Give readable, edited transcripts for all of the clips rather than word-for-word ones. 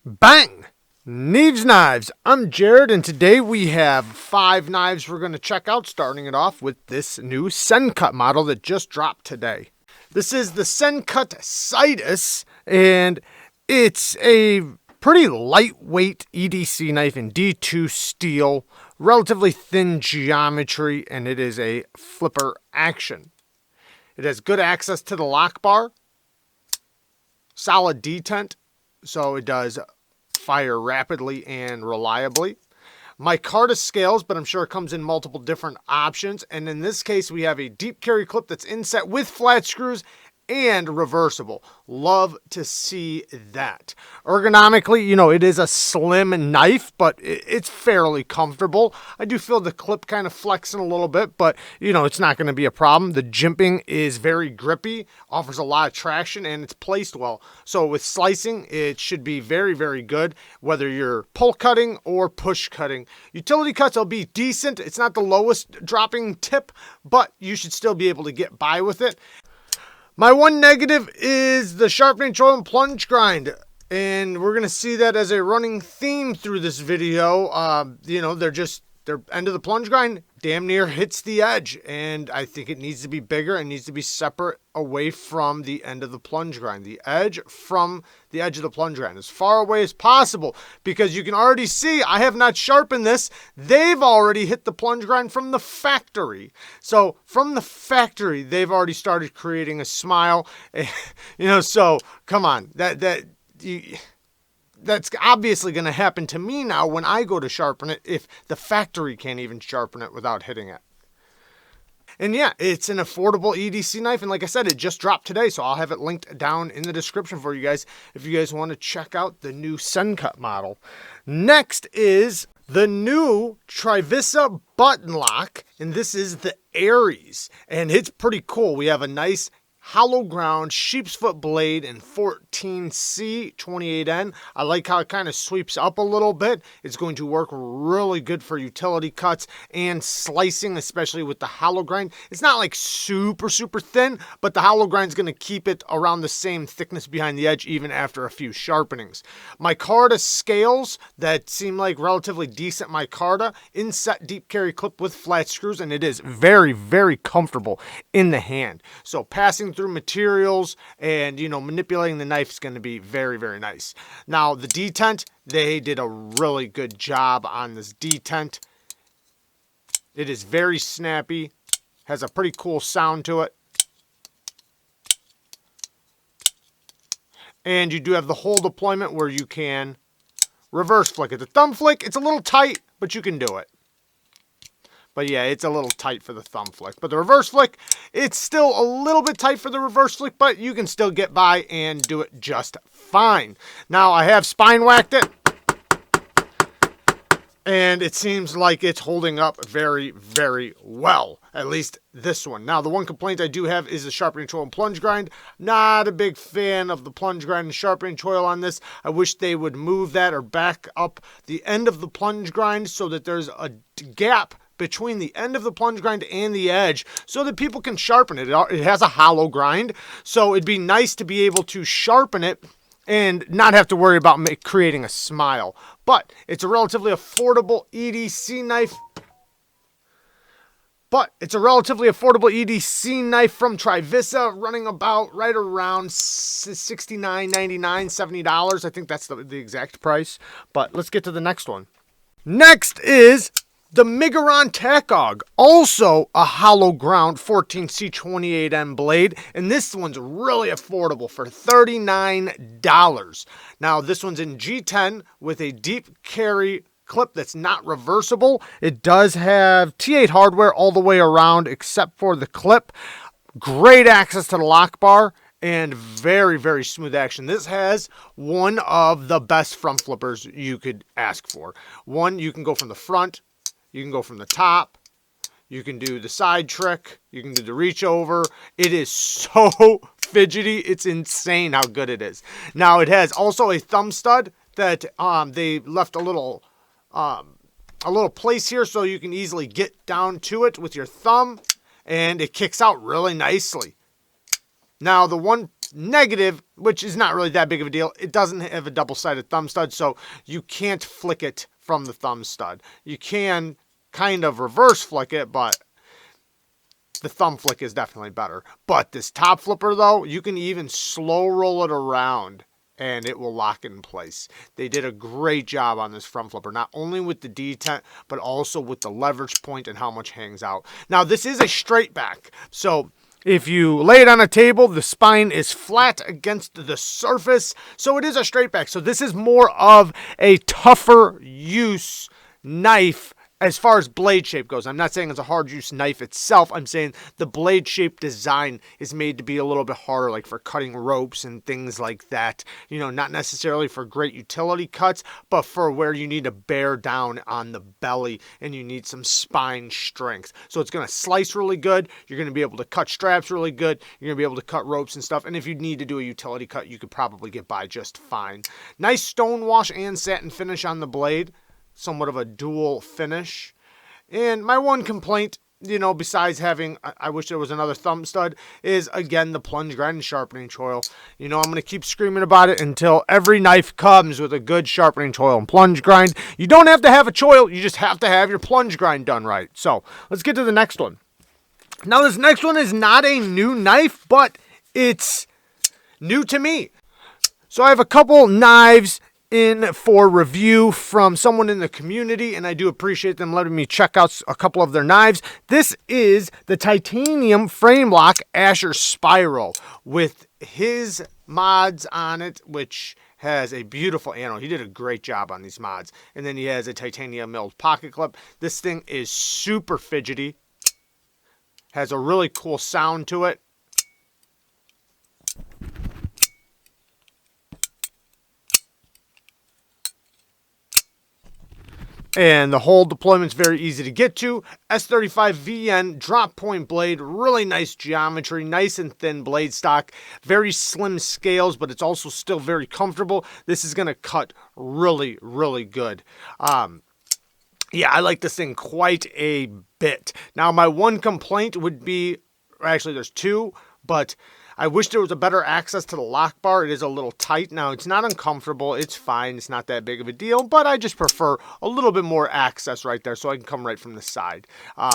Bang! Neves Knives. I'm Jared, and today we have 5 knives we're going to check out, starting it off with this new Sencut model that just dropped today. This is the Sencut Cytus, and it's a pretty lightweight EDC knife in D2 steel, relatively thin geometry, and it is a flipper action. It has good access to the lock bar, solid detent, so it does fire rapidly and reliably. Micarta scales, but I'm sure it comes in multiple different options. And in this case, we have a deep carry clip that's inset with flat screws and reversible. Love to see that. Ergonomically, it is a slim knife, but it's fairly comfortable. I do feel the clip kind of flexing a little bit, but it's not going to be a problem. The jimping is very grippy, offers a lot of traction, and it's placed well. So with slicing, it should be very, very good, whether you're pull cutting or push cutting. Utility cuts will be decent. It's not the lowest dropping tip, but you should still be able to get by with it. My one negative is the sharpening choil and plunge grind, and we're going to see that as a running theme through this video. Their end of the plunge grind damn near hits the edge, and I think it needs to be bigger and needs to be separate away from the end of the plunge grind. The edge from the edge of the plunge grind, as far away as possible, because you can already see I have not sharpened this. They've already hit the plunge grind from the factory. So from the factory, they've already started creating a smile. So come on, that's obviously going to happen to me now when I go to sharpen it, if the factory can't even sharpen it without hitting it. And yeah, it's an affordable EDC knife, and like I said, it just dropped today, so I'll have it linked down in the description for you guys if you guys want to check out the new Sencut model. Next is the new Trivisa button lock, and this is the Aries, and it's pretty cool. We have a nice hollow ground sheep's foot blade in 14C 28N. I like how it kind of sweeps up a little bit. It's going to work really good for utility cuts and slicing, especially with the hollow grind. It's not like super, super thin, but the hollow grind is going to keep it around the same thickness behind the edge even after a few sharpenings. Micarta scales that seem like relatively decent micarta, inset deep carry clip with flat screws, and it is very, very comfortable in the hand. So passing through materials and manipulating the knife is going to be very, very nice. Now the detent, they did a really good job on this detent. It is very snappy, has a pretty cool sound to it, and you do have the whole deployment where you can reverse flick it. The thumb flick, it's a little tight, but you can do it. But yeah, it's a little tight for the thumb flick. But the reverse flick, it's still a little bit tight for the reverse flick, but you can still get by and do it just fine. Now, I have spine whacked it, and it seems like it's holding up very, very well. At least this one. Now, the one complaint I do have is the sharpening choil and plunge grind. Not a big fan of the plunge grind and sharpening choil on this. I wish they would move that or back up the end of the plunge grind so that there's a gap between the end of the plunge grind and the edge so that people can sharpen it. It has a hollow grind, so it'd be nice to be able to sharpen it and not have to worry about creating a smile. But it's a relatively affordable EDC knife. From Trivisa, running about right around $69, $99, $70. I think that's the exact price. But let's get to the next one. Next is the Megaron Tacog, also a hollow ground 14C 28N blade, and this one's really affordable for $39. Now, this one's in G10 with a deep carry clip that's not reversible. It does have T8 hardware all the way around except for the clip. Great access to the lock bar and very, very smooth action. This has one of the best front flippers you could ask for. One, you can go from the front, you can go from the top, you can do the side trick, you can do the reach over. It is so fidgety, it's insane how good it is. Now, it has also a thumb stud that they left a little place here so you can easily get down to it with your thumb, and it kicks out really nicely. Now, the one negative, which is not really that big of a deal, it doesn't have a double-sided thumb stud, so you can't flick it from the thumb stud. You can kind of reverse flick it, but the thumb flick is definitely better. But this top flipper, though, you can even slow roll it around and it will lock it in place. They did a great job on this front flipper, not only with the detent, but also with the leverage point and how much hangs out. Now, this is a straight back, so if you lay it on a table, the spine is flat against the surface, so it is a straight back. So this is more of a tougher use knife as far as blade shape goes. I'm not saying it's a hard use knife itself. I'm saying the blade shape design is made to be a little bit harder, like for cutting ropes and things like that. You know, not necessarily for great utility cuts, but for where you need to bear down on the belly and you need some spine strength. So it's going to slice really good. You're going to be able to cut straps really good. You're going to be able to cut ropes and stuff. And if you need to do a utility cut, you could probably get by just fine. Nice stone wash and satin finish on the blade. Somewhat of a dual finish. And my one complaint, you know, besides having, I wish there was another thumb stud, is again the plunge grind and sharpening choil. You know, I'm going to keep screaming about it until every knife comes with a good sharpening choil and plunge grind. You don't have to have a choil, you just have to have your plunge grind done right. So let's get to the next one. Now this next one is not a new knife, but it's new to me. So I have a couple knives in for review from someone in the community, and I do appreciate them letting me check out a couple of their knives. This is the titanium Framelock Azure SPIRO with his mods on it, which has a beautiful anvil. He did a great job on these mods. And then he has a titanium milled pocket clip. This thing is super fidgety, has a really cool sound to it. And the whole deployment's very easy to get to. S35VN drop point blade, really nice geometry, nice and thin blade stock, very slim scales, but it's also still very comfortable. This is going to cut really, really good. Yeah, I like this thing quite a bit. Now, my one complaint would be, actually there's two, but I wish there was a better access to the lock bar. It is a little tight. Now, it's not uncomfortable. It's fine. It's not that big of a deal, but I just prefer a little bit more access right there so I can come right from the side.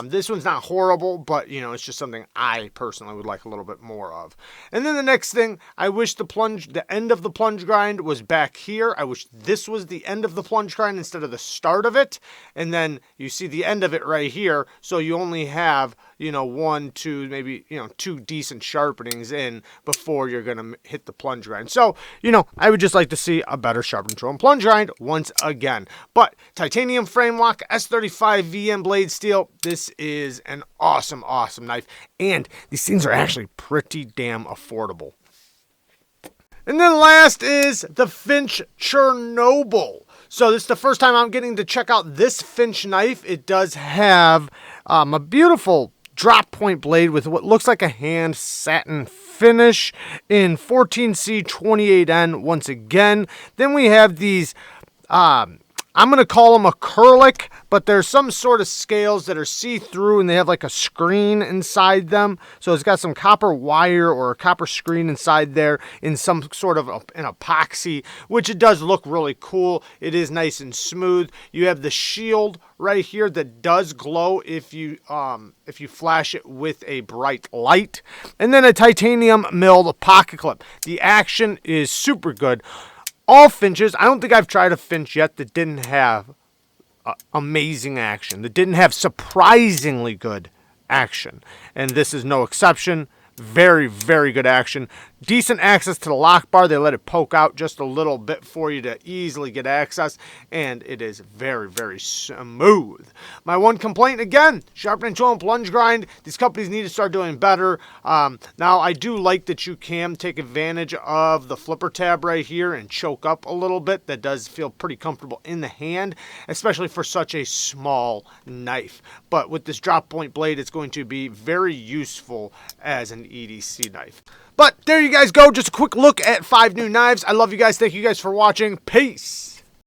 This one's not horrible, but, you know, it's just something I personally would like a little bit more of. And then the next thing, I wish the end of the plunge grind was back here. I wish this was the end of the plunge grind instead of the start of it. And then you see the end of it right here, so you only have, you know, one, two, maybe, you know, two decent sharpenings in before you're going to hit the plunge grind. So, you know, I would just like to see a better sharpen control and plunge grind once again. But titanium Framelock, S35VN blade steel, this is an awesome, awesome knife. And these things are actually pretty damn affordable. And then last is the Finch Chernobyl. So this is the first time I'm getting to check out this Finch knife. It does have a beautiful drop point blade with what looks like a hand satin finish in 14C28N once again. Then we have these, I'm going to call them acrylic, but there's some sort of scales that are see-through and they have like a screen inside them. So it's got some copper wire or a copper screen inside there in some sort of an epoxy, which it does look really cool. It is nice and smooth. You have the shield right here that does glow if you flash it with a bright light. And then a titanium milled pocket clip. The action is super good. All Finches, I don't think I've tried a Finch yet that didn't have amazing action, that didn't have surprisingly good action. And this is no exception. Very, very good action. Decent access to the lock bar. They let it poke out just a little bit for you to easily get access. And it is very, very smooth. My one complaint, again, sharpening tool and plunge grind. These companies need to start doing better. Now, I do like that you can take advantage of the flipper tab right here and choke up a little bit. That does feel pretty comfortable in the hand, especially for such a small knife. But with this drop point blade, it's going to be very useful as an EDC knife. But there you guys go. Just a quick look at 5 new knives. I love you guys. Thank you guys for watching. Peace.